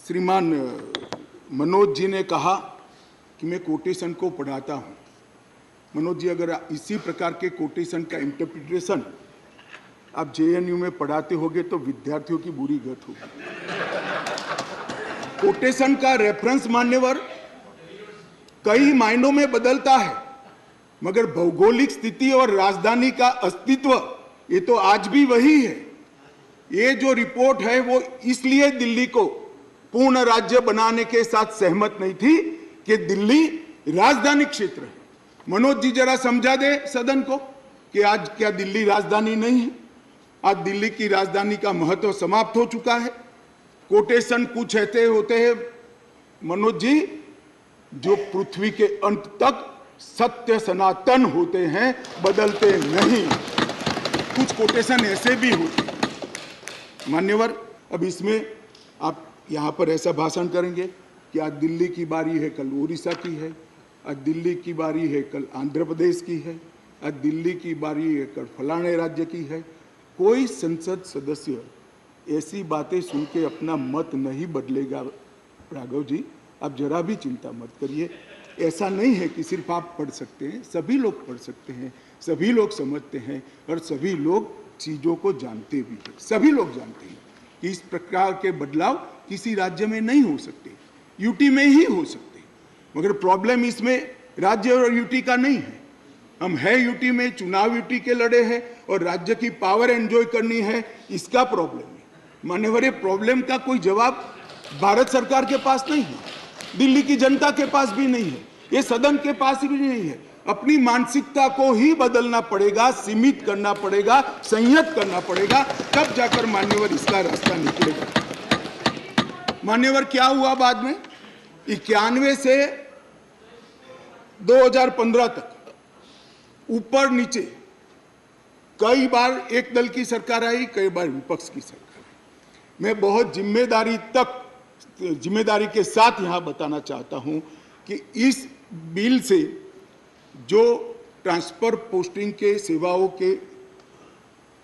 श्रीमान मनोज जी ने कहा कि मैं कोटेशन को पढ़ाता हूं। मनोज जी, अगर इसी प्रकार के कोटेशन का इंटरप्रिटेशन आप जेएनयू में पढ़ाते होगे तो विद्यार्थियों की बुरी गत होगी। कोटेशन का रेफरेंस मान्यवर कई मायनों में बदलता है, मगर भौगोलिक स्थिति और राजधानी का अस्तित्व ये तो आज भी वही है। ये जो रिपोर्ट है वो इसलिए दिल्ली को पूर्ण राज्य बनाने के साथ सहमत नहीं थी कि दिल्ली राजधानी क्षेत्र है। मनोज जी जरा समझा दे सदन को कि आज क्या दिल्ली राजधानी नहीं है? आज दिल्ली की राजधानी का महत्व समाप्त हो चुका है। कोटेशन कुछ ऐसे होते हैं मनोज जी जो पृथ्वी के अंत तक सत्य सनातन होते हैं, बदलते नहीं। कुछ कोटेशन ऐसे भी होते हैं। मान्यवर, अब इसमें आप यहाँ पर ऐसा भाषण करेंगे कि आज दिल्ली की बारी है, कल उड़ीसा की है, आज दिल्ली की बारी है, कल आंध्र प्रदेश की है, आज दिल्ली की बारी है, कल फलाने राज्य की है। कोई संसद सदस्य ऐसी बातें सुन के अपना मत नहीं बदलेगा। राघव जी, आप जरा भी चिंता मत करिए। ऐसा नहीं है कि सिर्फ आप पढ़ सकते हैं, सभी लोग पढ़ सकते हैं, सभी लोग समझते हैं और सभी लोग चीज़ों को जानते भी हैं। सभी लोग जानते हैं कि इस प्रकार के बदलाव किसी राज्य में नहीं हो सकते, यूटी में ही हो सकते। मगर प्रॉब्लम इसमें राज्य और यूटी का नहीं है। हम है यूटी में, चुनाव यूटी के लड़े हैं और राज्य की पावर एंजॉय करनी है, इसका प्रॉब्लम है। मान्यवर, प्रॉब्लम का कोई जवाब भारत सरकार के पास नहीं है, दिल्ली की जनता के पास भी नहीं है, ये सदन के पास भी नहीं है। अपनी मानसिकता को ही बदलना पड़ेगा, सीमित करना पड़ेगा, संयत करना पड़ेगा, तब जाकर मान्यवर इसका रास्ता निकलेगा। मान्यवर, क्या हुआ बाद में? 91 से 2015 तक ऊपर नीचे कई बार एक दल की सरकार आई, कई बार विपक्ष की सरकार आई। मैं बहुत जिम्मेदारी के साथ यहां बताना चाहता हूं कि इस बिल से जो ट्रांसफर पोस्टिंग के सेवाओं के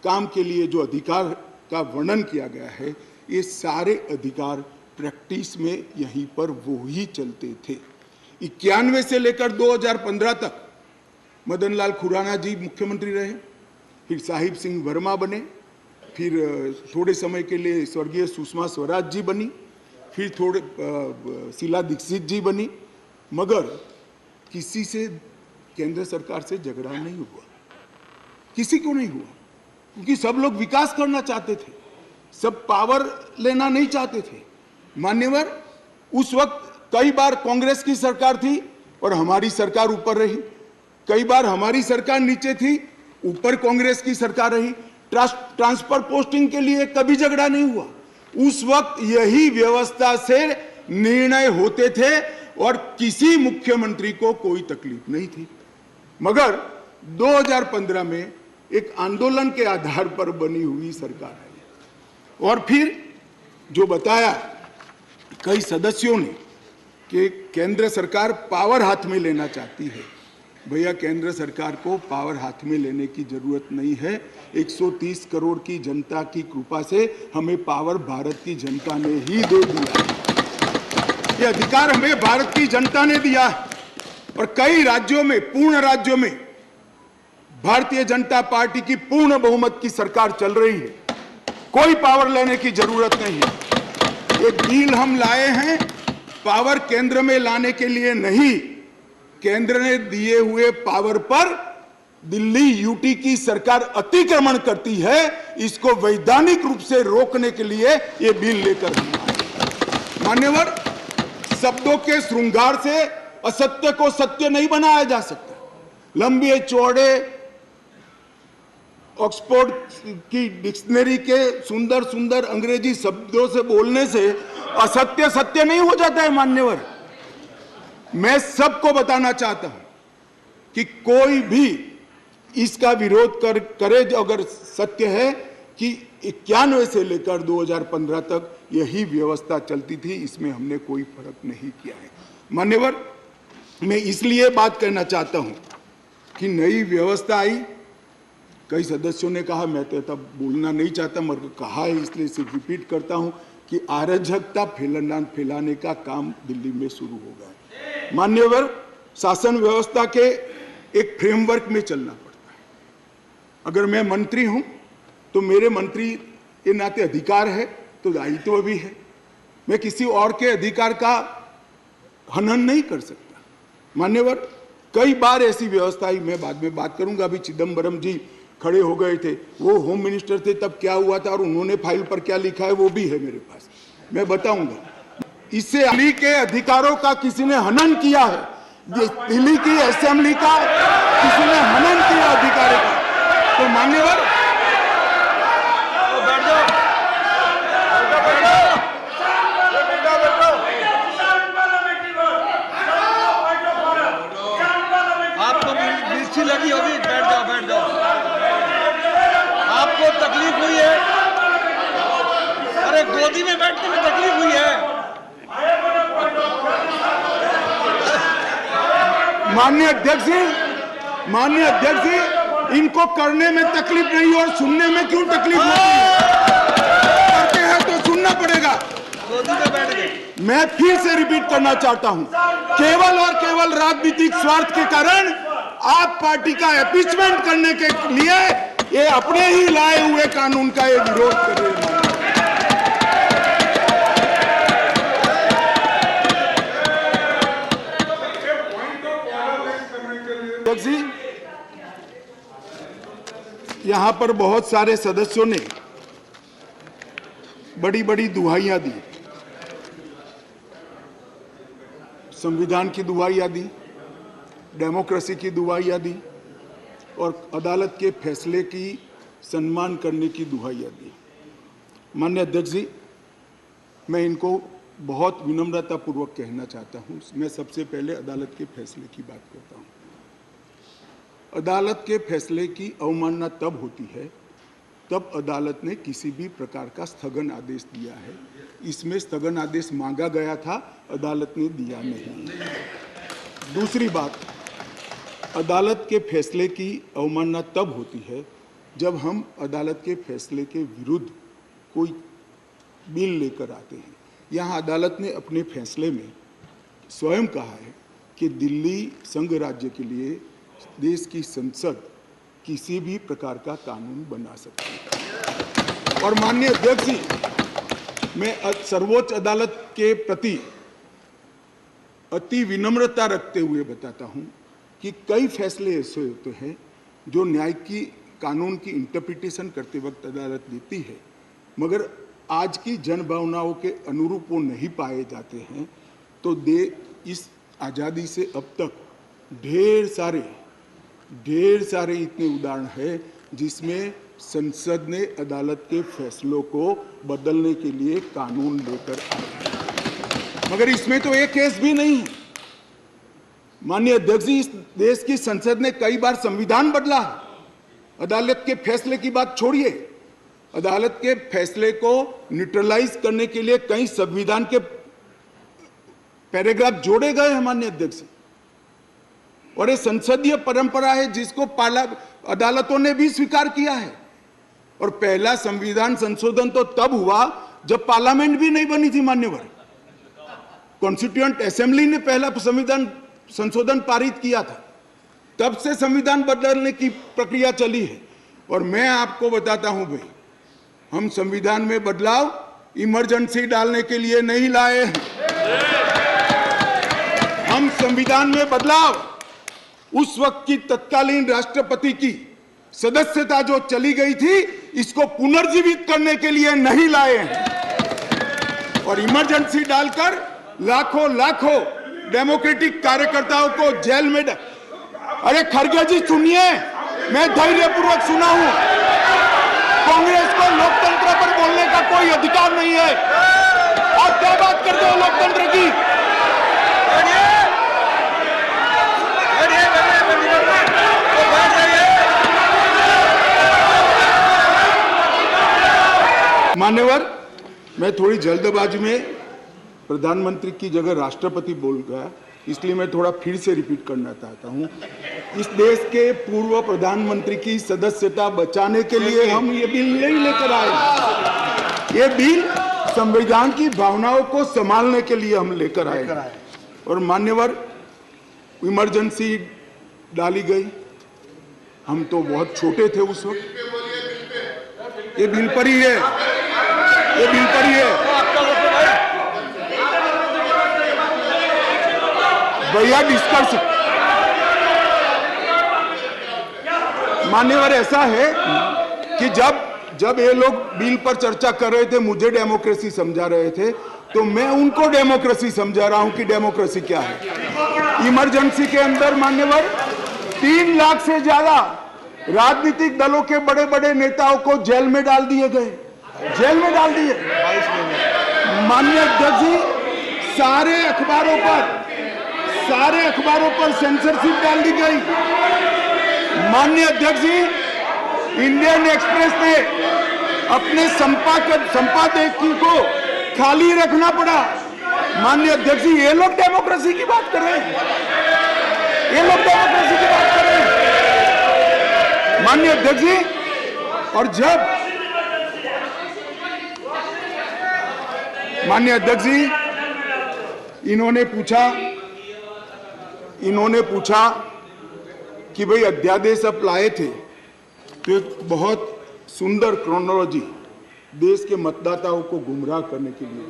काम के लिए जो अधिकार का वर्णन किया गया है, ये सारे अधिकार प्रैक्टिस में यहीं पर वो ही चलते थे। 91 से लेकर 2015 तक मदन लाल खुराना जी मुख्यमंत्री रहे, फिर साहिब सिंह वर्मा बने, फिर थोड़े समय के लिए स्वर्गीय सुषमा स्वराज जी बनी, फिर थोड़े शीला दीक्षित जी बनी, मगर किसी से केंद्र सरकार से झगड़ा नहीं हुआ, किसी को नहीं हुआ, क्योंकि सब लोग विकास करना चाहते थे, सब पावर लेना नहीं चाहते थे। मान्यवर, उस वक्त कई बार कांग्रेस की सरकार थी और हमारी सरकार ऊपर रही, कई बार हमारी सरकार नीचे थी, ऊपर कांग्रेस की सरकार रही। ट्रांसफर पोस्टिंग के लिए कभी झगड़ा नहीं हुआ। उस वक्त यही व्यवस्था से निर्णय होते थे और किसी मुख्यमंत्री को कोई तकलीफ नहीं थी। मगर 2015 में एक आंदोलन के आधार पर बनी हुई सरकार है और फिर जो बताया कई सदस्यों ने कि केंद्र सरकार पावर हाथ में लेना चाहती है। भैया, केंद्र सरकार को पावर हाथ में लेने की जरूरत नहीं है। 130 करोड़ की जनता की कृपा से हमें पावर भारत की जनता ने ही दे दिया। ये अधिकार हमें भारत की जनता ने दिया और कई राज्यों में, पूर्ण राज्यों में भारतीय जनता पार्टी की पूर्ण बहुमत की सरकार चल रही है। कोई पावर लेने की जरूरत नहीं है। एक बिल हम लाए हैं पावर केंद्र में लाने के लिए नहीं, केंद्र ने दिए हुए पावर पर दिल्ली यूटी की सरकार अतिक्रमण करती है, इसको वैधानिक रूप से रोकने के लिए ये बिल लेकर हम आए। मान्यवर, शब्दों के श्रृंगार से असत्य को सत्य नहीं बनाया जा सकता। लंबे चौड़े ऑक्सफोर्ड की डिक्शनरी के सुंदर सुंदर अंग्रेजी शब्दों से बोलने से असत्य सत्य नहीं हो जाता है। मान्यवर, मैं सबको बताना चाहता हूं कि कोई भी इसका विरोध करे अगर सत्य है कि 91 से लेकर 2015 तक यही व्यवस्था चलती थी, इसमें हमने कोई फर्क नहीं किया है। मान्यवर, मैं इसलिए बात करना चाहता हूं कि नई व्यवस्था आई। कई सदस्यों ने कहा, मैं तो तब बोलना नहीं चाहता मगर कहा है इसलिए सिर्फ रिपीट करता हूं कि अराजकता फैलाने का काम दिल्ली में शुरू हो गया है। मान्यवर, शासन व्यवस्था के एक फ्रेमवर्क में चलना पड़ता है। अगर मैं मंत्री हूं तो मेरे मंत्री के नाते अधिकार है तो दायित्व भी है। मैं किसी और के अधिकार का हनन नहीं कर सकता। मान्यवर, कई बार ऐसी व्यवस्था, मैं बाद में बात करूंगा, अभी चिदम्बरम जी खड़े हो गए थे, वो होम मिनिस्टर थे, तब क्या हुआ था और उन्होंने फाइल पर क्या लिखा है वो भी है मेरे पास, मैं बताऊंगा। इससे दिल्ली के अधिकारों का किसी ने हनन किया है, दिल्ली की असेंबली का किसी ने हनन किया अधिकारों का, तो मान्यवर आपको मिर्ची लगी होगी, बैठ जाओ बैठ जाओ। आपको तकलीफ हुई है, अरे गोदी में बैठने में तकलीफ हुई है। माननीय अध्यक्ष जी, इनको करने में तकलीफ नहीं और सुनने में क्यों तकलीफ होती है? करते हैं तो सुनना पड़ेगा। गोदी में बैठ गए। मैं फिर से रिपीट करना चाहता हूं, केवल और केवल राजनीतिक स्वार्थ के कारण आप पार्टी का एपीचमेंट करने के लिए ये अपने ही लाए हुए कानून का ये विरोध कर रहे हैं। यहां पर बहुत सारे सदस्यों ने बड़ी बड़ी दुहाइयां दी, संविधान की दुहाइयां दी, डेमोक्रेसी की दुहाइयां दी और अदालत के फैसले की सम्मान करने की दुहाइयां दी। माननीय अध्यक्ष जी, मैं इनको बहुत विनम्रतापूर्वक कहना चाहता हूं। मैं सबसे पहले अदालत के फैसले की बात करता हूं। अदालत के फैसले की अवमानना तब होती है तब अदालत ने किसी भी प्रकार का स्थगन आदेश दिया है। इसमें स्थगन आदेश मांगा गया था, अदालत ने दिया नहीं। दूसरी बात, अदालत के फैसले की अवमानना तब होती है जब हम अदालत के फैसले के विरुद्ध कोई बिल लेकर आते हैं। यहाँ अदालत ने अपने फैसले में स्वयं कहा है कि दिल्ली संघ राज्य के लिए देश की संसद किसी भी प्रकार का कानून बना सकती है। और माननीय अध्यक्ष जी, मैं सर्वोच्च अदालत के प्रति अति विनम्रता रखते हुए बताता हूं कि कई फैसले ऐसे होते हैं जो न्याय की कानून की इंटरप्रिटेशन करते वक्त अदालत देती है, मगर आज की जनभावनाओं के अनुरूप वो नहीं पाए जाते हैं। तो इस आज़ादी से अब तक ढेर सारे इतने उदाहरण हैं जिसमें संसद ने अदालत के फैसलों को बदलने के लिए कानून लेकर आए, मगर इसमें तो एक केस भी नहीं है। माननीय अध्यक्ष जी, इस देश की संसद ने कई बार संविधान बदला। अदालत के फैसले की बात छोड़िए, अदालत के फैसले को न्यूट्रलाइज करने के लिए कई संविधान के पैराग्राफ जोड़े गए हैं माननीय अध्यक्ष। और ये संसदीय परंपरा है जिसको अदालतों ने भी स्वीकार किया है। और पहला संविधान संशोधन तो तब हुआ जब पार्लियामेंट भी नहीं बनी थी मान्यवर। कॉन्स्टिट्यूएंट असेंबली ने पहला संविधान संशोधन पारित किया था, तब से संविधान बदलने की प्रक्रिया चली है। और मैं आपको बताता हूं भाई, हम संविधान में बदलाव इमरजेंसी डालने के लिए नहीं लाए हैं। हम संविधान में बदलाव उस वक्त की तत्कालीन राष्ट्रपति की सदस्यता जो चली गई थी, इसको पुनर्जीवित करने के लिए नहीं लाए हैं। और इमरजेंसी डालकर लाखों डेमोक्रेटिक कार्यकर्ताओं को जेल में अरे खड़गे जी सुनिए, मैं धैर्यपूर्वक सुना हूं। कांग्रेस को लोकतंत्र पर बोलने का कोई अधिकार नहीं है। आप क्या बात करते हो लोकतंत्र की? मान्यवर, मैं थोड़ी जल्दबाजी में प्रधानमंत्री की जगह राष्ट्रपति बोल गया, इसलिए मैं थोड़ा फिर से रिपीट करना चाहता हूं। इस देश के पूर्व प्रधानमंत्री की सदस्यता बचाने के लिए हम ये बिल नहीं लेकर आए। ये बिल संविधान की भावनाओं को संभालने के लिए हम लेकर आए और मान्यवर इमरजेंसी डाली गई। हम तो बहुत छोटे थे उस वक्त। ये बिल पर ही है, ये बिल पर ही है भैया। डिस्कस मान्यवर ऐसा है कि जब ये लोग बिल पर चर्चा कर रहे थे, मुझे डेमोक्रेसी समझा रहे थे, तो मैं उनको डेमोक्रेसी समझा रहा हूं कि डेमोक्रेसी क्या है। इमरजेंसी के अंदर मान्यवर 3 लाख से ज्यादा राजनीतिक दलों के बड़े बड़े नेताओं को जेल में डाल दिए गए, जेल में डाल दिए। माननीय अध्यक्ष जी, सारे अखबारों पर सेंसरशिप डाल दी गई। माननीय अध्यक्ष जी, इंडियन एक्सप्रेस ने अपने संपादकीय को खाली रखना पड़ा। माननीय अध्यक्ष जी, ये लोग डेमोक्रेसी की बात कर रहे हैं, ये लोग डेमोक्रेसी की बात कर रहे हैं माननीय अध्यक्ष जी। और जब माननीय अध्यक्ष जी इन्होंने पूछा कि भाई अध्यादेश अब लाए थे तो एक बहुत सुंदर क्रोनोलॉजी देश के मतदाताओं को गुमराह करने के लिए।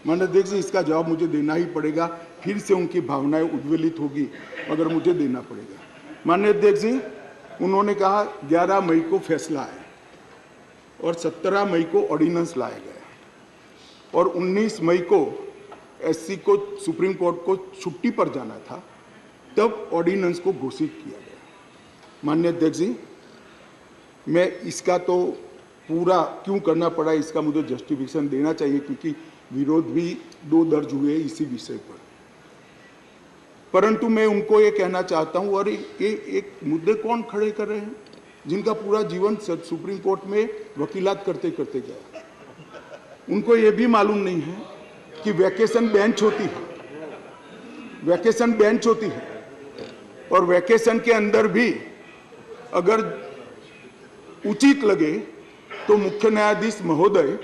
माननीय अध्यक्ष जी, इसका जवाब मुझे देना ही पड़ेगा, फिर से उनकी भावनाएं उद्वेलित होगी मगर मुझे देना पड़ेगा। माननीय अध्यक्ष जी, उन्होंने कहा 11 मई को फैसला है और 17 मई को ऑर्डिनेंस लाया गया और 19 मई को एससी को सुप्रीम कोर्ट को छुट्टी पर जाना था, तब ऑर्डिनेंस को घोषित किया गया। माननीय अध्यक्ष जी, मैं इसका तो पूरा क्यों करना पड़ा इसका मुझे जस्टिफिकेशन देना चाहिए, क्योंकि विरोध भी 2 दर्ज हुए इसी विषय पर। परंतु मैं उनको ये कहना चाहता हूँ, और एक मुद्दे कौन खड़े कर रहे हैं जिनका पूरा जीवन सुप्रीम कोर्ट में वकीलात करते करते गया। उनको ये भी मालूम नहीं है कि वैकेशन बेंच होती है, वैकेशन बेंच होती है, और वैकेशन के अंदर भी अगर उचित लगे तो मुख्य न्यायाधीश महोदय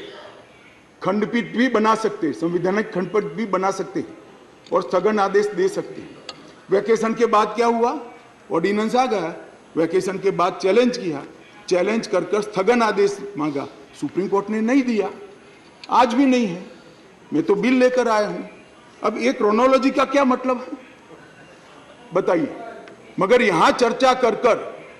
खंडपीठ भी बना सकते हैं, संवैधानिक खंडपीठ भी बना सकते हैं और स्थगन आदेश दे सकते हैं। वैकेशन के बाद क्या हुआ, ऑर्डिनेंस आ गया, वैकेशन के बाद चैलेंज किया, चैलेंज कर स्थगन आदेश मांगा, सुप्रीम कोर्ट ने नहीं दिया, आज भी नहीं है। मैं तो बिल लेकर आया हूं। अब ये क्रोनोलॉजी का क्या मतलब है बताइए। मगर यहां चर्चा कर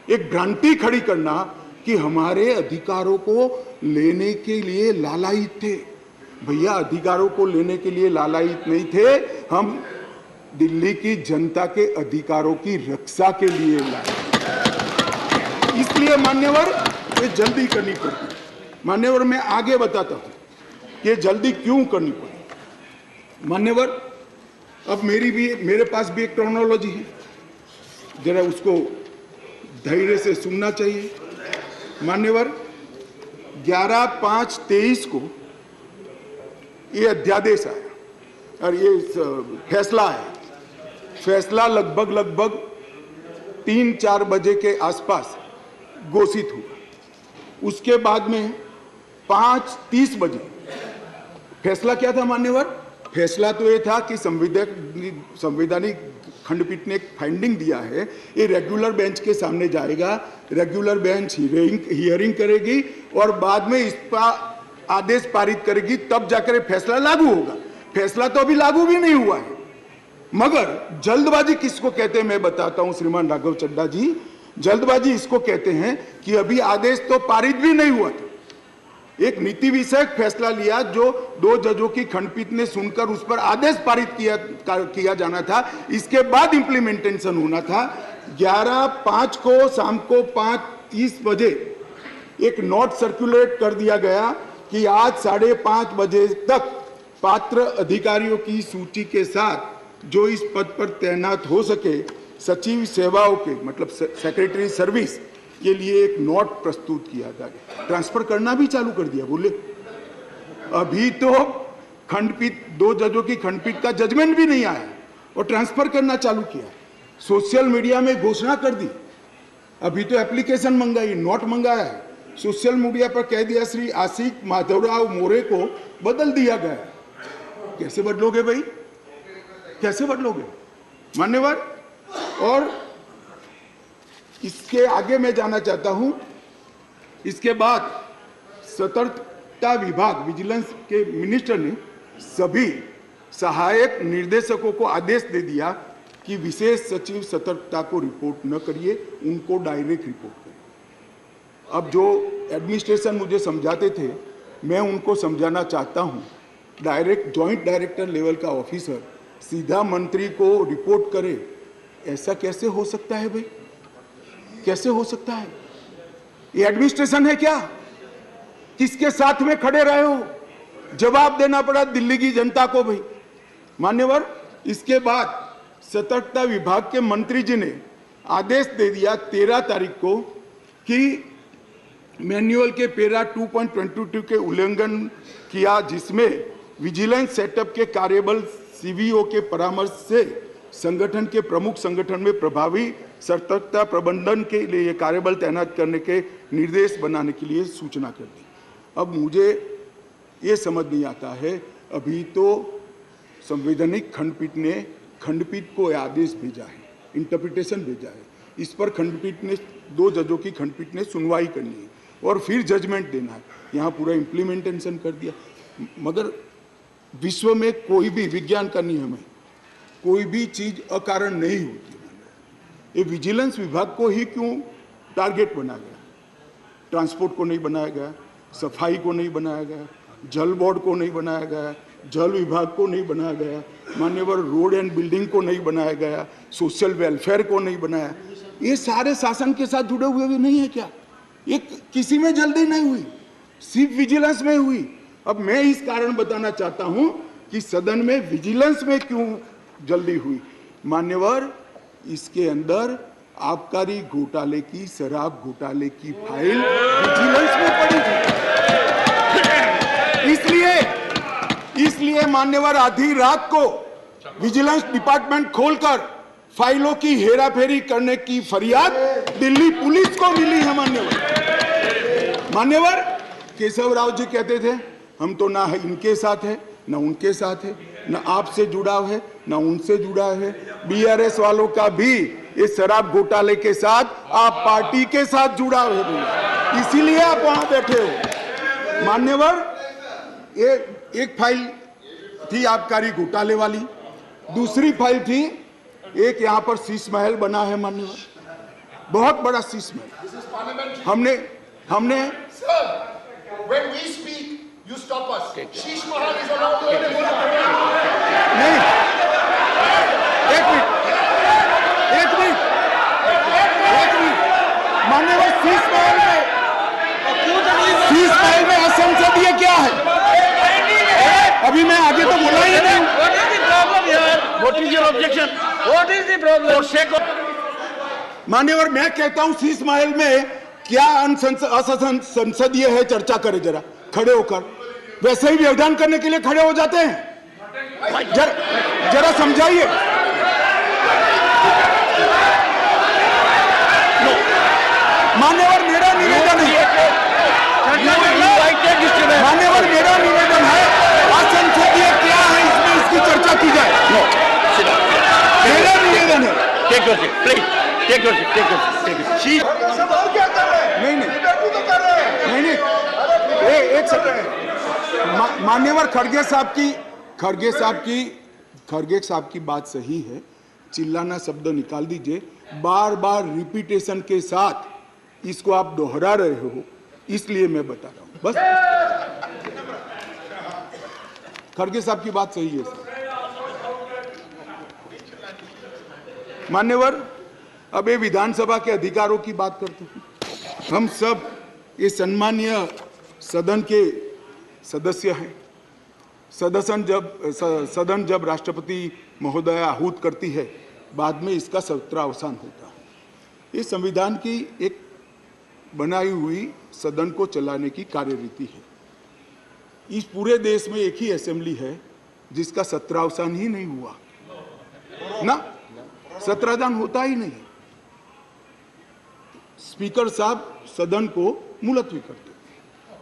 एक भ्रांति खड़ी करना कि हमारे अधिकारों को लेने के लिए लालायित थे। भैया, अधिकारों को लेने के लिए लालायित नहीं थे, हम दिल्ली की जनता के अधिकारों की रक्षा के लिए लाए। इसलिए मान्यवर, ये जल्दी करनी पड़ती। मान्यवर, मैं आगे बताता हूं कि जल्दी क्यों करनी पड़ी। मान्यवर, अब मेरे पास भी एक क्रोनोलॉजी है, जरा उसको धैर्य से सुनना चाहिए। मान्यवर, 11/5/23 को ये अध्यादेश आया और ये फैसला है। फैसला लगभग 3-4 बजे के आसपास घोषित हुआ। उसके बाद में 5:30 बजे फैसला क्या था मान्यवर? फैसला तो ये था कि संवैधानिक खंडपीठ ने एक फाइंडिंग दिया है, ये रेगुलर बेंच के सामने जाएगा, रेगुलर बेंच हियरिंग करेगी और बाद में इसका आदेश पारित करेगी, तब जाकर फैसला लागू होगा। फैसला तो अभी लागू भी नहीं हुआ है। मगर जल्दबाजी किसको कहते हैं मैं बताता हूं श्रीमान राघव चड्ढा जी। जल्दबाजी इसको कहते हैं कि अभी आदेश तो पारित भी नहीं हुआ था, एक नीति विषयक फैसला लिया जो 2 जजों की खंडपीठ ने सुनकर उस पर आदेश पारित किया जाना था, इसके बाद इंप्लीमेंटेशन होना था। 11/5 को शाम को 5:30 बजे एक नोट सर्कुलेट कर दिया गया कि आज 5:30 बजे तक पात्र अधिकारियों की सूची के साथ जो इस पद पर तैनात हो सके, सचिव सेवाओं के मतलब सेक्रेटरी सर्विस के लिए एक नोट प्रस्तुत किया गया। ट्रांसफर करना भी चालू कर दिया। बोले अभी तो खंडपीठ 2 जजों की खंडपीठ का जजमेंट भी नहीं आया और ट्रांसफर करना चालू किया। सोशल मीडिया में घोषणा कर दी, अभी तो एप्लीकेशन मंगाई, नोट मंगाया है सोशल मीडिया पर कह दिया श्री आशिक माधवराव मोरे को बदल दिया गया। कैसे बदलोगे भाई, कैसे बदलोगे मान्यवर? और इसके आगे मैं जाना चाहता हूं। इसके बाद सतर्कता विभाग विजिलेंस के मिनिस्टर ने सभी सहायक निर्देशकों को आदेश दे दिया कि विशेष सचिव सतर्कता को रिपोर्ट न करिए, उनको डायरेक्ट रिपोर्ट करिए। अब जो एडमिनिस्ट्रेशन मुझे समझाते थे, मैं उनको समझाना चाहता हूं, डायरेक्ट जॉइंट डायरेक्टर लेवल का ऑफिसर सीधा मंत्री को रिपोर्ट करे, ऐसा कैसे हो सकता है भाई? कैसे हो सकता है? ये एडमिनिस्ट्रेशन है क्या? किसके साथ में खड़े रहे हो? जवाब देना पड़ा दिल्ली की जनता को भाई मान्यवर। इसके बाद सतर्कता विभाग के मंत्री जी ने आदेश दे दिया 13 तारीख को कि मैन्युअल के पैरा 2.22 के उल्लंघन किया, जिसमें विजिलेंस सेटअप के कार्यबल सीवीओ के परामर्श से संगठन के प्रमुख संगठन में प्रभावी सतर्कता प्रबंधन के लिए कार्यबल तैनात करने के निर्देश बनाने के लिए सूचना कर दी। अब मुझे ये समझ नहीं आता है, अभी तो संवैधानिक खंडपीठ को आदेश भेजा है, इंटरप्रिटेशन भेजा है, इस पर खंडपीठ ने 2 जजों की खंडपीठ ने सुनवाई करनी है और फिर जजमेंट देना है। यहाँ पूरा इम्प्लीमेंटेशन कर दिया। मगर विश्व में कोई भी विज्ञान का नियम है, कोई भी चीज अकारण नहीं होती। ये विजिलेंस विभाग को ही क्यों टारगेट बनाया गया? ट्रांसपोर्ट को नहीं बनाया गया, सफाई को नहीं बनाया गया, जल बोर्ड को नहीं बनाया गया, जल विभाग को नहीं बनाया गया, मान्यवर रोड एंड बिल्डिंग को नहीं बनाया गया, सोशल वेलफेयर को नहीं बनाया। ये सारे शासन के साथ जुड़े हुए भी नहीं है क्या? ये किसी में जल्दी नहीं हुई, सिर्फ विजिलेंस में हुई। अब मैं इस कारण बताना चाहता हूं कि सदन में विजिलेंस में क्यों जल्दी हुई। मान्यवर, इसके अंदर आबकारी घोटाले की, शराब घोटाले की फाइल विजिलेंस में पड़ी थी। इसलिए मान्यवर आधी रात को विजिलेंस डिपार्टमेंट खोलकर फाइलों की हेराफेरी करने की फरियाद दिल्ली पुलिस को मिली है। मान्यवर केशव राव जी कहते थे, हम तो ना इनके साथ है ना उनके साथ है, ना आपसे जुड़ाव है ना उनसे जुड़ा है। बीआरएस वालों का भी इस शराब घोटाले के साथ आप पार्टी के साथ जुड़ाव है, इसीलिए आप वहां बैठे हो। मान्यवर, एक फाइल थी आबकारी घोटाले वाली, दूसरी फाइल थी एक यहाँ पर शीश महल बना है मान्यवर, बहुत बड़ा शीश महल। हमने When we speak, you stop us. Sheesh Mahal is allowed to नहीं, एक मिनट मान्यवर, शीश महल में असंसदीय क्या है? अभी मैं आगे तो बोला ही नहीं। What is the problem here? What is your objection? What is the problem? मान्यवर, मैं कहता हूं शीश महल में क्या असंसदीय है, चर्चा करें जरा खड़े होकर। वैसे ही व्यवधान करने के लिए खड़े हो जाते हैं, जरा समझाइए। मान्यवर, मेरा निवेदन है, मान्यवर मेरा निवेदन है, असंसदीय क्या है इसमें इसकी चर्चा की जाए। मेरा निवेदन है। नहीं, एक सेकंड। मान्यवर, खड़गे साहब की बात सही है, चिल्लाना शब्द निकाल दीजिए। बार बार रिपीटेशन के साथ इसको आप दोहरा रहे हो, इसलिए मैं बता रहा हूं बस। खड़गे साहब की बात सही है सर। मान्यवर, अब ये विधानसभा के अधिकारों की बात करते हैं। हम सब ये सम्मानीय सदन के सदस्य हैं। सदन जब राष्ट्रपति महोदया आहूत करती है, बाद में इसका सत्रावसान होता है। ये संविधान की एक बनाई हुई सदन को चलाने की कार्यरीति है। इस पूरे देश में एक ही असेंबली है जिसका सत्रावसान ही नहीं हुआ ना, सत्रावसान होता ही नहीं। स्पीकर साहब सदन को मुलतवी कर देते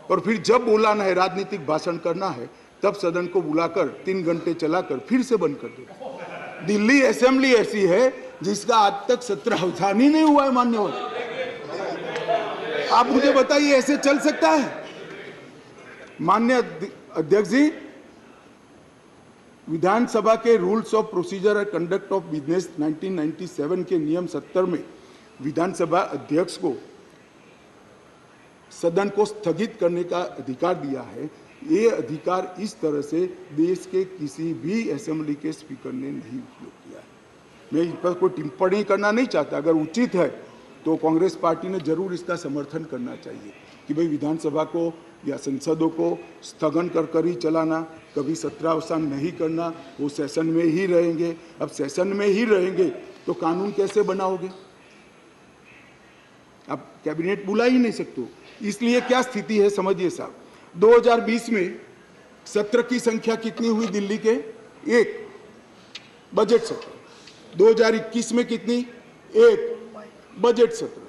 और फिर जब बोलाना है, राजनीतिक भाषण करना है, तब सदन को बुलाकर 3 घंटे चलाकर फिर से बंद कर देते। दिल्ली असेंबली ऐसी है जिसका आज तक सत्र अवसान ही नहीं हुआ है। मान्यवर, आप मुझे बताइए ऐसे चल सकता है? माननीय अध्यक्ष जी, विधानसभा के rules of procedure and conduct of business 1997 के नियम 70 में विधानसभा अध्यक्ष को सदन को स्थगित करने का अधिकार दिया है। ये अधिकार इस तरह से देश के किसी भी असेंबली के स्पीकर ने नहीं उपयोग किया है। मैं इस पर कोई टिप्पणी करना नहीं चाहता। अगर उचित है तो कांग्रेस पार्टी ने जरूर इसका समर्थन करना चाहिए कि भाई विधानसभा को या संसदों को स्थगन कर ही चलाना, कभी सत्रावसान नहीं करना, वो सेशन में ही रहेंगे। अब सेशन में ही रहेंगे तो कानून कैसे बनाओगे? अब कैबिनेट बुला ही नहीं सकते। इसलिए क्या स्थिति है समझिए साहब, 2020 में सत्र की संख्या कितनी हुई दिल्ली के? 1 बजट सत्र। 2021 में कितनी? 1 बजट सत्र।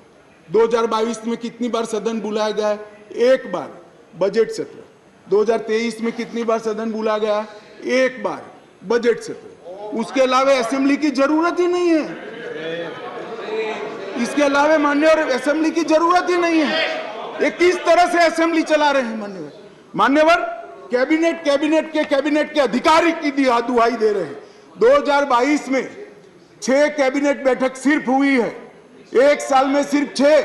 2022 में कितनी बार सदन बुलाया गया है? 1 बार बजट सत्र। 2023 में कितनी बार सदन बुलाया गया? 1 बार बजट सत्र। उसके अलावा असेंबली की जरूरत ही नहीं है। इसके अलावा मान्यवर असेंबली की जरूरत ही नहीं है। ये किस तरह से असेंबली चला रहे हैं मान्यवर? मान्यवर कैबिनेट के अधिकारी की दुहाई दे रहे हैं। 2022 में 6 कैबिनेट बैठक सिर्फ हुई है, 1 साल में सिर्फ 6।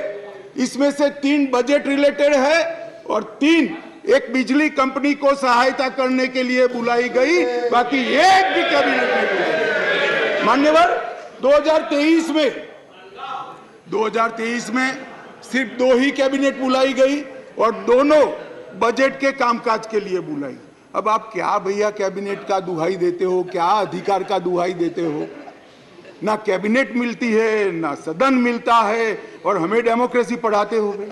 इसमें से 3 बजट रिलेटेड है और 3 एक बिजली कंपनी को सहायता करने के लिए बुलाई गई, बाकी एक भी कैबिनेट नहीं बुलाई। मान्यवर 2023 में सिर्फ 2 ही कैबिनेट बुलाई गई और दोनों बजट के कामकाज के लिए बुलाई। अब आप क्या भैया कैबिनेट का दुहाई देते हो, क्या अधिकार का दुहाई देते हो? ना कैबिनेट मिलती है, ना सदन मिलता है और हमें डेमोक्रेसी पढ़ाते हो भाई।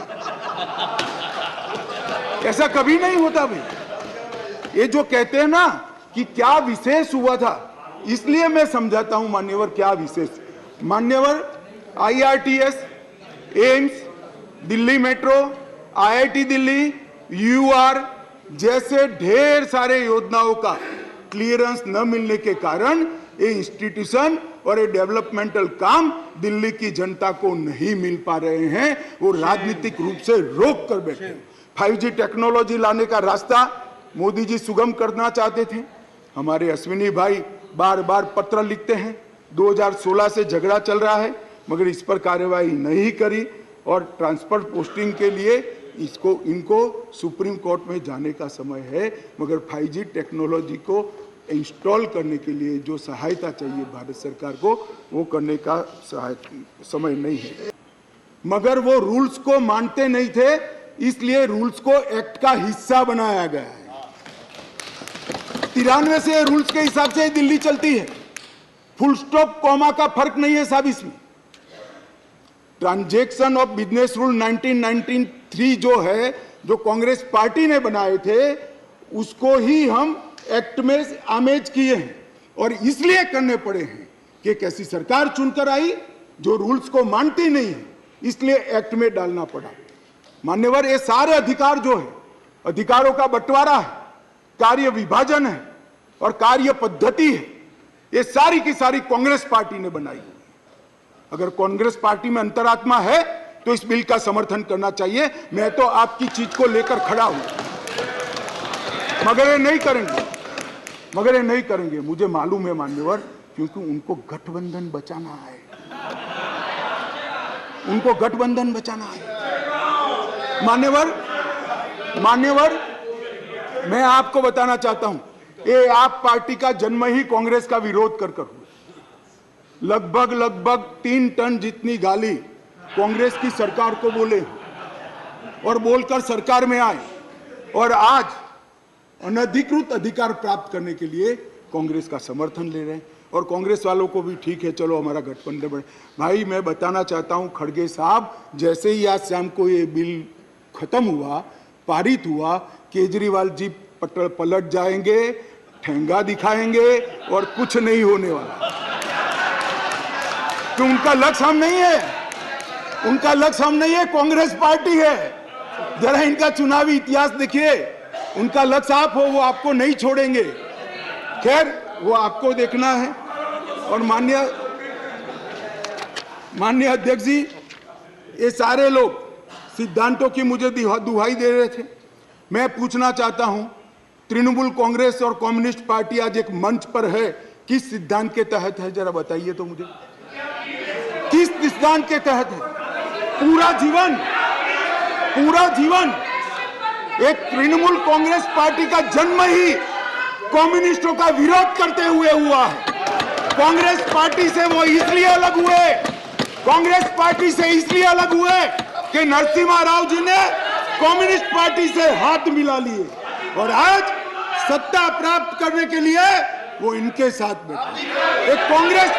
ऐसा कभी नहीं होता भाई। ये जो कहते हैं ना कि क्या विशेष हुआ था, इसलिए मैं समझाता हूं मान्यवर क्या विशेष। मान्यवर IRTS, AIIMS, Delhi metro, IIT Delhi, UR जैसे ढेर सारे योजनाओं का क्लियरेंस न मिलने के कारण ये इंस्टीट्यूशन और ये डेवलपमेंटल काम दिल्ली की जनता को नहीं मिल पा रहे हैं। वो राजनीतिक रूप से रोक कर बैठे हैं। 5G टेक्नोलॉजी लाने का रास्ता मोदी जी सुगम करना चाहते थे। हमारे अश्विनी भाई बार बार पत्र लिखते हैं। 2016 से झगड़ा चल रहा है मगर इस पर कार्यवाही नहीं करी और ट्रांसफर पोस्टिंग के लिए इनको सुप्रीम कोर्ट में जाने का समय है। मगर 5G टेक्नोलॉजी को इंस्टॉल करने के लिए जो सहायता चाहिए भारत सरकार को, वो करने का समय नहीं है। मगर वो रूल्स को मानते नहीं थे, इसलिए रूल्स को एक्ट का हिस्सा बनाया गया है। 93 से रूल्स के हिसाब से दिल्ली चलती है। फुल स्टॉप कॉमा का फर्क नहीं है साहब इसमें। ट्रांजैक्शन ऑफ बिजनेस रूल 1993 जो है, जो कांग्रेस पार्टी ने बनाए थे, उसको ही हम एक्ट में आमेज किए हैं और इसलिए करने पड़े हैं कि एक ऐसी सरकार चुनकर आई जो रूल्स को मानती नहीं है, इसलिए एक्ट में डालना पड़ा। मान्यवर ये सारे अधिकार जो है, अधिकारों का बंटवारा है, कार्य विभाजन है और कार्य पद्धति है, ये सारी की सारी कांग्रेस पार्टी ने बनाई है। अगर कांग्रेस पार्टी में अंतरात्मा है तो इस बिल का समर्थन करना चाहिए। मैं तो आपकी चीज को लेकर खड़ा हूं, मगर ये नहीं करेंगे, मुझे मालूम है मान्यवर, क्योंकि उनको गठबंधन बचाना है, मान्यवर मैं आपको बताना चाहता हूं, ये आप पार्टी का जन्म ही कांग्रेस का विरोध कर हुआ। लगभग 3 टन जितनी गाली कांग्रेस की सरकार को बोले और बोलकर सरकार में आए और आज अनधिकृत अधिकार प्राप्त करने के लिए कांग्रेस का समर्थन ले रहे हैं। और कांग्रेस वालों को भी ठीक है, चलो हमारा गठबंधन बढ़े। भाई मैं बताना चाहता हूं खड़गे साहब, जैसे ही आज शाम को ये बिल खत्म हुआ, पारित हुआ, केजरीवाल जी पलट जाएंगे, ठेंगा दिखाएंगे और कुछ नहीं होने वाला। तो उनका लक्ष्य हम नहीं है, कांग्रेस पार्टी है। जरा इनका चुनावी इतिहास देखिए, उनका लक्ष्य आप हो, वो आपको नहीं छोड़ेंगे। खैर, वो आपको देखना है। और माननीय अध्यक्ष जी, ये सारे लोग सिद्धांतों की मुझे दुहाई दे रहे थे। मैं पूछना चाहता हूं, तृणमूल कांग्रेस और कम्युनिस्ट पार्टी आज एक मंच पर है, किस सिद्धांत के तहत है? जरा बताइए तो मुझे, किस सिद्धांत के तहत है? पूरा जीवन एक तृणमूल कांग्रेस पार्टी का जन्म ही कम्युनिस्टों का विरोध करते हुए हुआ है। कांग्रेस पार्टी से वो इसलिए अलग हुए, कांग्रेस पार्टी से इसलिए अलग हुए कि नरसिम्हा राव जी ने कम्युनिस्ट पार्टी से हाथ मिला लिए और आज सत्ता प्राप्त करने के लिए वो इनके साथ बैठे। एक कांग्रेस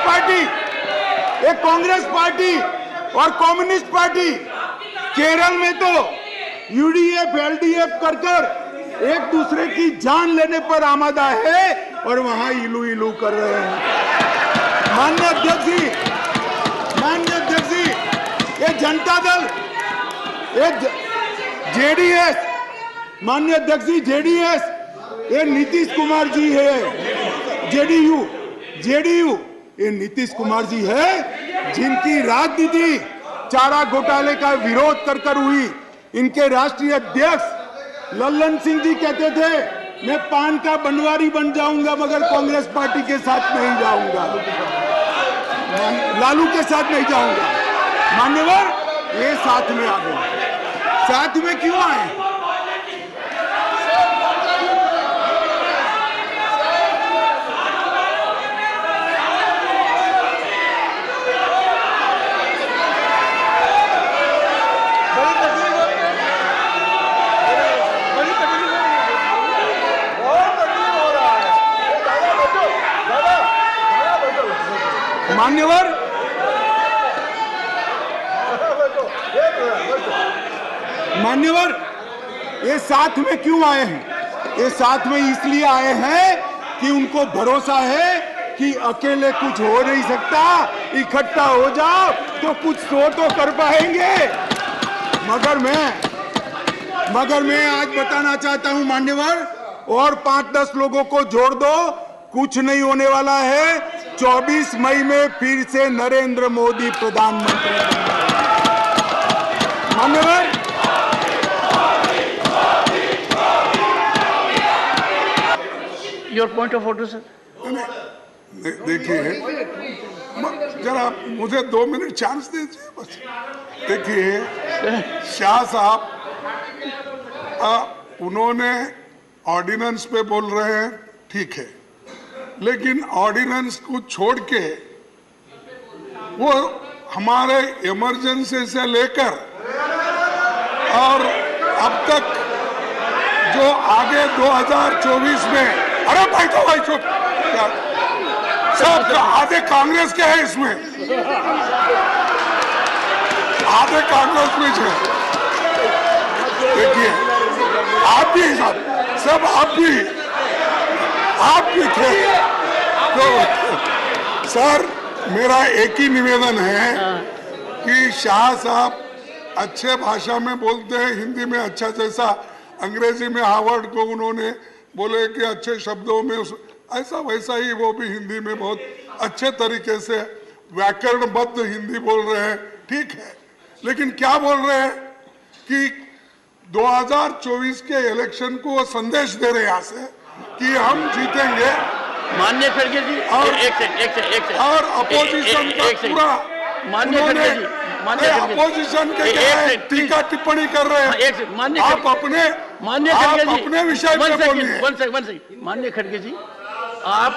पार्टी और कम्युनिस्ट पार्टी केरल में तो यूडीएफ एलडीएफ कर एक दूसरे की जान लेने पर आमादा है और वहां इलू इलू कर रहे हैं। माननीय अध्यक्ष जी, ये जनता दल, ये जेडीएस, माननीय अध्यक्ष जी, जेडीएस, ये नीतीश कुमार जी है। जेडीयू ये नीतीश कुमार जी है, जिनकी राजनीति चारा घोटाले का विरोध कर हुई। इनके राष्ट्रीय अध्यक्ष लल्लन सिंह जी कहते थे, मैं पान का बनवारी बन जाऊंगा मगर कांग्रेस पार्टी के साथ नहीं जाऊंगा, लालू के साथ नहीं जाऊंगा। मान्यवर, ये साथ में आ गए। साथ में क्यों आए? मान्यवर, ये साथ में क्यों आए हैं? ये साथ में इसलिए आए हैं कि उनको भरोसा है कि अकेले कुछ हो नहीं सकता, इकट्ठा हो जाओ तो कुछ तो कर पाएंगे। मगर मैं आज बताना चाहता हूं मान्यवर, और 5-10 लोगों को जोड़ दो, कुछ नहीं होने वाला है। 24 मई में फिर से नरेंद्र मोदी प्रधानमंत्री। मान्यवर, your point of order sir. देखिए, जरा मुझे 2 मिनट चांस दीजिए बस। देखिए, शाह साहब उन्होंने ऑर्डिनेंस पे बोल रहे हैं, ठीक है, लेकिन ऑर्डिनेंस को छोड़ के वो हमारे इमरजेंसी से लेकर और अब तक जो आगे 2024 में, अरे भाई चुप, सब आधे कांग्रेस के हैं इसमें, आधे कांग्रेस में है। देखिए, आप भी सब आप भी थे। तो सर, मेरा एक ही निवेदन है कि शाह साहब अच्छे भाषा में बोलते हैं, हिंदी में अच्छा, जैसा अंग्रेजी में हार्वर्ड को उन्होंने बोले कि अच्छे शब्दों में, ऐसा वैसा ही वो भी हिंदी में बहुत अच्छे तरीके से व्याकरणबद्ध हिंदी बोल रहे हैं, ठीक है। लेकिन क्या बोल रहे हैं कि 2024 के इलेक्शन को संदेश दे रहे हैं यहाँ से कि हम जीतेंगे। माननीय खड़गे जी, और एक सेकंड और अपोजिशन का पूरा, माननीय खड़गे जी, अपोजिशन के टीका टिप्पणी कर रहे हैं। आप अपने विषय पे बोलिए। माननीय खड़गे जी, आप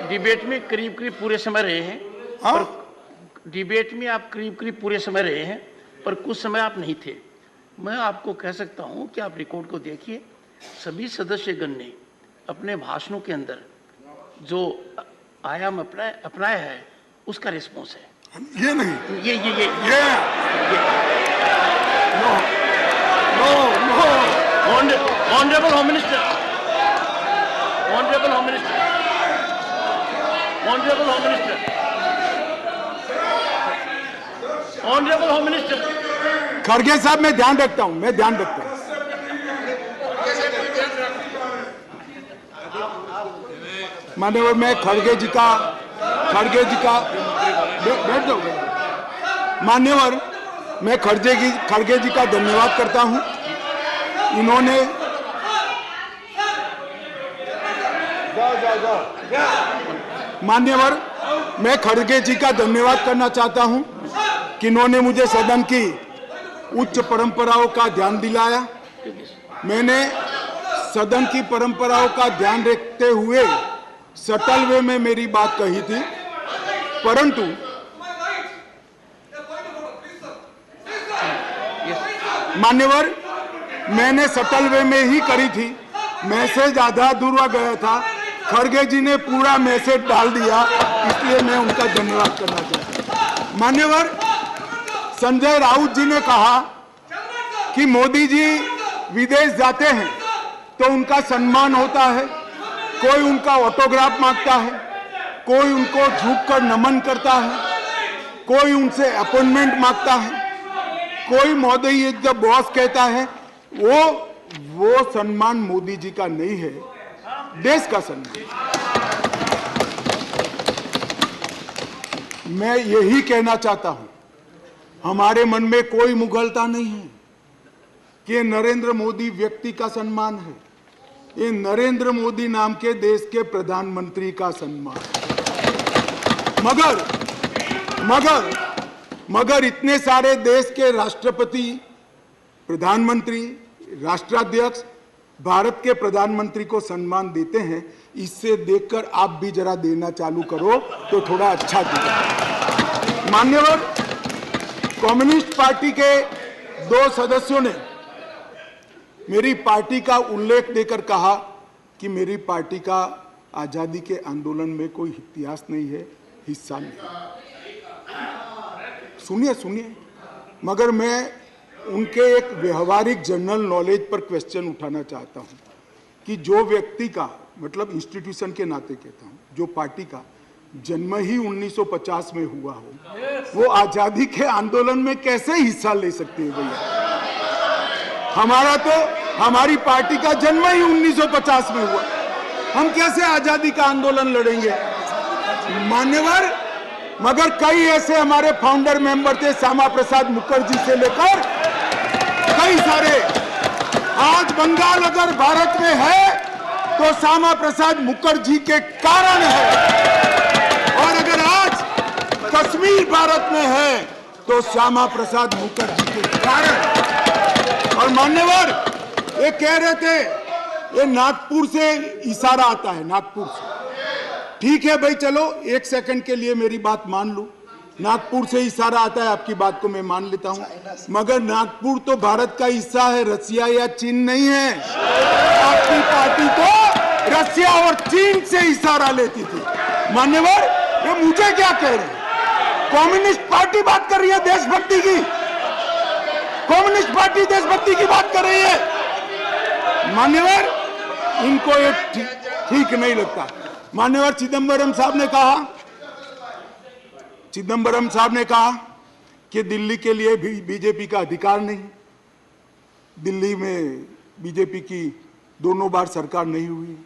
डिबेट में करीब पूरे समय रहे हैं, पर डिबेट में आप करीब पूरे समय रहे हैं, पर कुछ समय आप नहीं थे। मैं आपको कह सकता हूं कि आप रिकॉर्ड को देखिए, सभी सदस्यगण ने अपने भाषणों के अंदर जो आयाम अपनाया है उसका रिस्पॉन्स है। ये नहीं, ये ऑनरेबल होम मिनिस्टर, खड़गे साहब मैं ध्यान रखता हूं, मैं ध्यान रखता हूं। मान्यवर मैं खड़गे जी का बैठ जाओ। मान्यवर मैं खड़गे जी का धन्यवाद करता हूं। इन्होंने मान्यवर मैं खड़गे जी का धन्यवाद करना चाहता हूं कि इन्होंने मुझे सदन की उच्च परंपराओं का ध्यान दिलाया। मैंने सदन की परंपराओं का ध्यान रखते हुए सटल वे में मेरी बात कही थी, परंतु मान्यवर मैंने सटल वे में ही करी थी। मैसेज आधा अधूरा गया था, खड़गे जी ने पूरा मैसेज डाल दिया, इसलिए मैं उनका धन्यवाद करना चाहता हूं। मान्यवर संजय राउत जी ने कहा कि मोदी जी विदेश जाते हैं तो उनका सम्मान होता है, कोई उनका ऑटोग्राफ मांगता है, कोई उनको झुककर नमन करता है, कोई उनसे अपॉइंटमेंट मांगता है, कोई मोदी इज द बॉस कहता है। वो सम्मान मोदी जी का नहीं है, देश का सम्मान। मैं यही कहना चाहता हूं, हमारे मन में कोई मुगलता नहीं है कि नरेंद्र मोदी व्यक्ति का सम्मान है, ये नरेंद्र मोदी नाम के देश के प्रधानमंत्री का सम्मान। मगर इतने सारे देश के राष्ट्रपति, प्रधानमंत्री, राष्ट्राध्यक्ष भारत के प्रधानमंत्री को सम्मान देते हैं, इससे देखकर आप भी जरा देना चालू करो तो थोड़ा अच्छा दिखेगा। मान्यवर कम्युनिस्ट पार्टी के 2 सदस्यों ने मेरी पार्टी का उल्लेख देकर कहा कि मेरी पार्टी का आजादी के आंदोलन में कोई इतिहास नहीं है, हिस्सा नहीं। सुनिए, मगर मैं उनके एक व्यवहारिक जनरल नॉलेज पर क्वेश्चन उठाना चाहता हूं कि जो व्यक्ति का, मतलब इंस्टीट्यूशन के नाते कहता हूं, जो पार्टी का जन्म ही 1950 में हुआ हो, वो आजादी के आंदोलन में कैसे हिस्सा ले सकते हैं भैया? हमारी पार्टी का जन्म ही 1950 में हुआ, हम कैसे आजादी का आंदोलन लड़ेंगे? मान्यवर मगर कई ऐसे हमारे फाउंडर मेंबर थे, श्यामा प्रसाद मुखर्जी से लेकर कई सारे। आज बंगाल अगर भारत में है तो श्यामा प्रसाद मुखर्जी के कारण है, और अगर आज कश्मीर भारत में है तो श्यामा प्रसाद मुखर्जी के कारण। और मान्यवर ये कह रहे थे ये नागपुर से इशारा आता है, नागपुर से। ठीक है भाई, चलो 1 सेकंड के लिए मेरी बात मान लो, नागपुर से इशारा आता है, आपकी बात को मैं मान लेता हूं, मगर नागपुर तो भारत का हिस्सा है, रसिया या चीन नहीं है। आपकी पार्टी तो रसिया और चीन से इशारा लेती थी। मान्यवर ये मुझे क्या कह रहे हैं? कम्युनिस्ट पार्टी बात कर रही है देशभक्ति की, कम्युनिस्ट पार्टी देशभक्ति की बात कर रही है। मान्यवर इनको ये ठीक नहीं लगता। मान्यवर चिदंबरम साहब ने कहा कि दिल्ली के लिए भी बीजेपी का अधिकार नहीं, दिल्ली में बीजेपी की 2 बार सरकार नहीं हुई।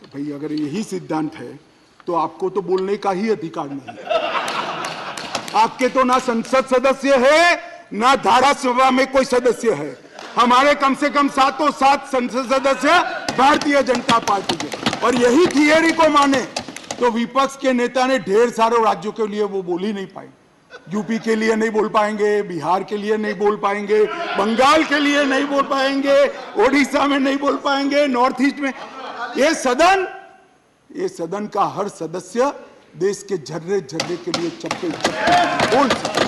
तो भाई अगर यही सिद्धांत है तो आपको तो बोलने का ही अधिकार नहीं है। आपके तो ना संसद सदस्य है, ना धारासभा में कोई सदस्य है। हमारे कम से कम 7 संसद सदस्य भारतीय जनता पार्टी के, और यही थियरी को माने तो विपक्ष के नेता ने ढेर सारे राज्यों के लिए वो बोल ही नहीं पाए। यूपी के लिए नहीं बोल पाएंगे, बिहार के लिए नहीं बोल पाएंगे, बंगाल के लिए नहीं बोल पाएंगे, ओडिशा में नहीं बोल पाएंगे, नॉर्थ ईस्ट में। ये सदन का हर सदस्य देश के जर्रे जर्रे के लिए चप्पे बोल सकते।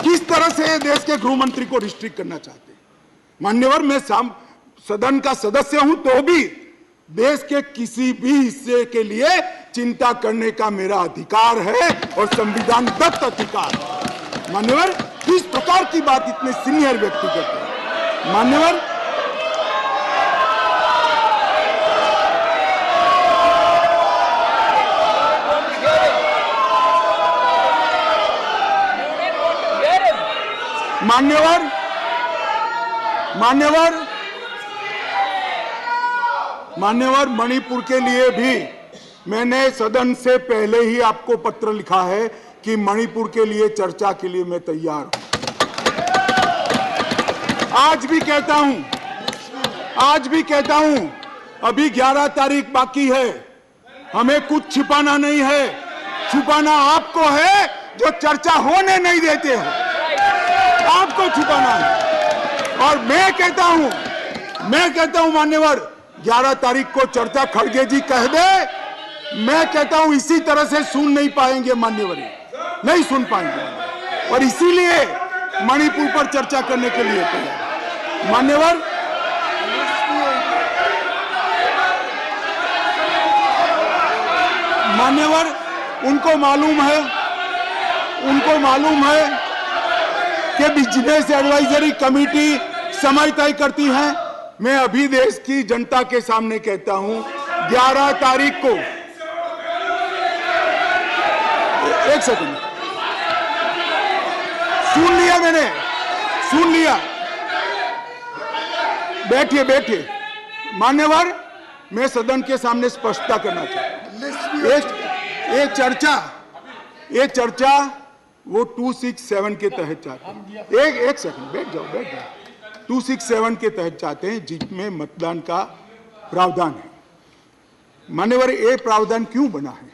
किस तरह से देश के गृह मंत्री को रिस्ट्रिक्ट करना चाहते हैं? मान्यवर मैं सदन का सदस्य हूं तो भी देश के किसी भी हिस्से के लिए चिंता करने का मेरा अधिकार है और संविधान दत्त अधिकार है। मान्यवर किस प्रकार की बात इतने सीनियर व्यक्ति करते हैं? मान्यवर मान्यवर मान्यवर मान्यवर मणिपुर के लिए भी मैंने सदन से पहले ही आपको पत्र लिखा है कि मणिपुर के लिए चर्चा के लिए मैं तैयार हूं। आज भी कहता हूं अभी 11 तारीख बाकी है, हमें कुछ छिपाना नहीं है। छुपाना आपको है जो चर्चा होने नहीं देते हो, आपको छुपाना है। और मैं कहता हूं मान्यवर 11 तारीख को चर्चा खड़गे जी कह दे, मैं कहता हूं इसी तरह से सुन नहीं पाएंगे मान्यवर, नहीं सुन पाएंगे। और इसीलिए मणिपुर पर चर्चा करने के लिए तैयार मान्यवर। उनको मालूम है कि बिजनेस एडवाइजरी कमेटी समय तय करती है। मैं अभी देश की जनता के सामने कहता हूं 11 तारीख को, एक सेकंड, सुन लिया, बैठिए मान्यवर, मैं सदन के सामने स्पष्टता करना चाहता हूं। ये चर्चा वो 267 के तहत चाहते हैं। एक सेकंड बैठ जाओ। 267 के तहत चाहते हैं जिसमें मतदान का प्रावधान है। मान्यवर, ये प्रावधान क्यों बना है?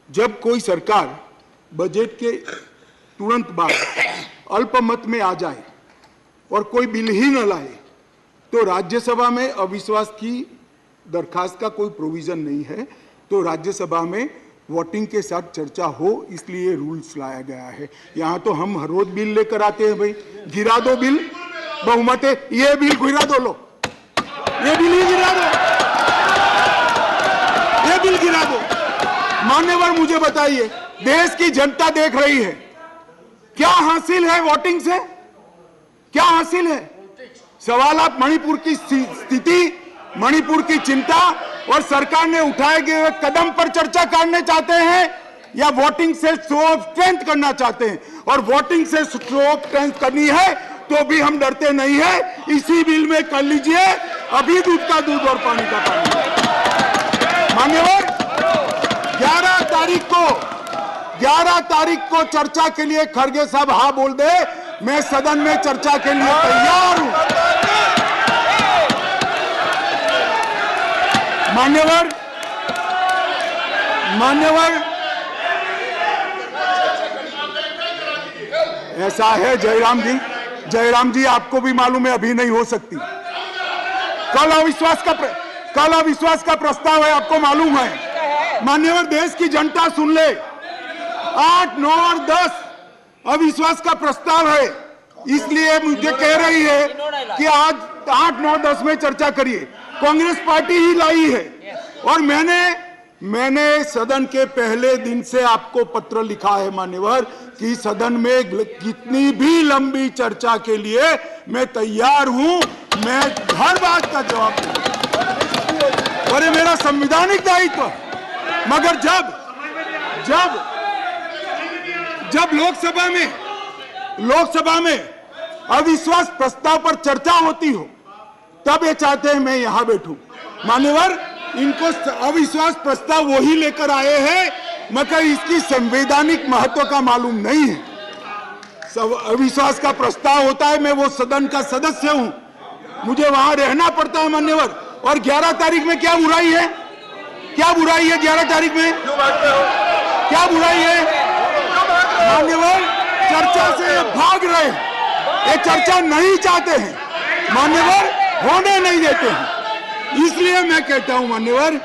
जब कोई सरकार बजट के तुरंत बाद अल्पमत में आ जाए और कोई बिल ही न लाए तो राज्यसभा में अविश्वास की दरखास्त का कोई प्रोविजन नहीं है, तो राज्यसभा में वोटिंग के साथ चर्चा हो, इसलिए रूल्स लाया गया है। यहाँ तो हम हर रोज बिल लेकर आते हैं, भाई गिरा दो बिल, बहुमत है, ये बिल गिरा दो, लो ये बिल ही गिरा दो, ये बिल गिरा दो। मान्यवर मुझे बताइए, देश की जनता देख रही है, क्या हासिल है वोटिंग से? क्या हासिल है? सवाल आप मणिपुर की स्थिति, मणिपुर की चिंता और सरकार ने उठाए गए कदम पर चर्चा करने चाहते हैं या वोटिंग से शो ऑफ स्ट्रेंथ करना चाहते हैं? और वोटिंग से शो ऑफ स्ट्रेंथ करनी है तो भी हम डरते नहीं है, इसी बिल में कर लीजिए, अभी दूध का दूध और पानी का पानी। मान्यवर 11 तारीख को चर्चा के लिए खड़गे साहब हाँ बोल दे, मैं सदन में चर्चा के लिए तैयार हूं। मान्यवर ऐसा है जयराम जी आपको भी मालूम है अभी नहीं हो सकती। कल अविश्वास का प्रस्ताव है, आपको मालूम है। मान्यवर देश की जनता सुन ले, 8, 9 और 10 अविश्वास का प्रस्ताव है, इसलिए मुझे कह रही है कि आज 8, 9, 10 में चर्चा करिए। कांग्रेस पार्टी ही लाई है और मैंने सदन के पहले दिन से आपको पत्र लिखा है मान्यवर कि सदन में कितनी भी लंबी चर्चा के लिए मैं तैयार हूं, मैं हर बात का जवाब दूंगा और ये मेरा संवैधानिक दायित्व। मगर जब लोकसभा में अविश्वास प्रस्ताव पर चर्चा होती हो तब ये चाहते हैं मैं यहां बैठूं। मान्यवर इनको अविश्वास प्रस्ताव वही लेकर आए हैं मगर इसकी संवैधानिक महत्व का मालूम नहीं है। सब अविश्वास का प्रस्ताव होता है, मैं वो सदन का सदस्य हूं, मुझे वहां रहना पड़ता है मान्यवर। और 11 तारीख में क्या बुराई है? 11 तारीख में क्या बुराई है? मान्यवर चर्चा से भाग रहे हैं, ये चर्चा नहीं चाहते हैं मान्यवर, होने नहीं देते हैं। इसलिए मैं कहता हूं मान्यवर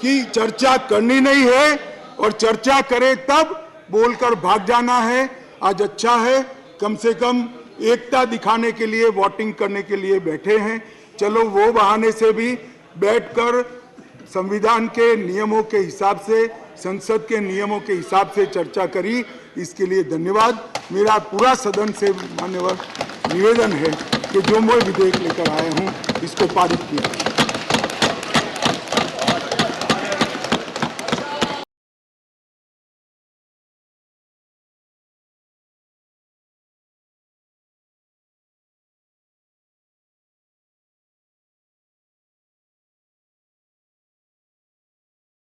कि चर्चा करनी नहीं है और चर्चा करे तब बोलकर भाग जाना है। आज अच्छा है कम से कम एकता दिखाने के लिए वोटिंग करने के लिए बैठे हैं, चलो वो बहाने से भी बैठकर संविधान के नियमों के हिसाब से, संसद के नियमों के हिसाब से चर्चा करी, इसके लिए धन्यवाद। मेरा पूरा सदन से मान्यवर निवेदन है कि जो मैं विधेयक लेकर आया हूं इसको पारित किया।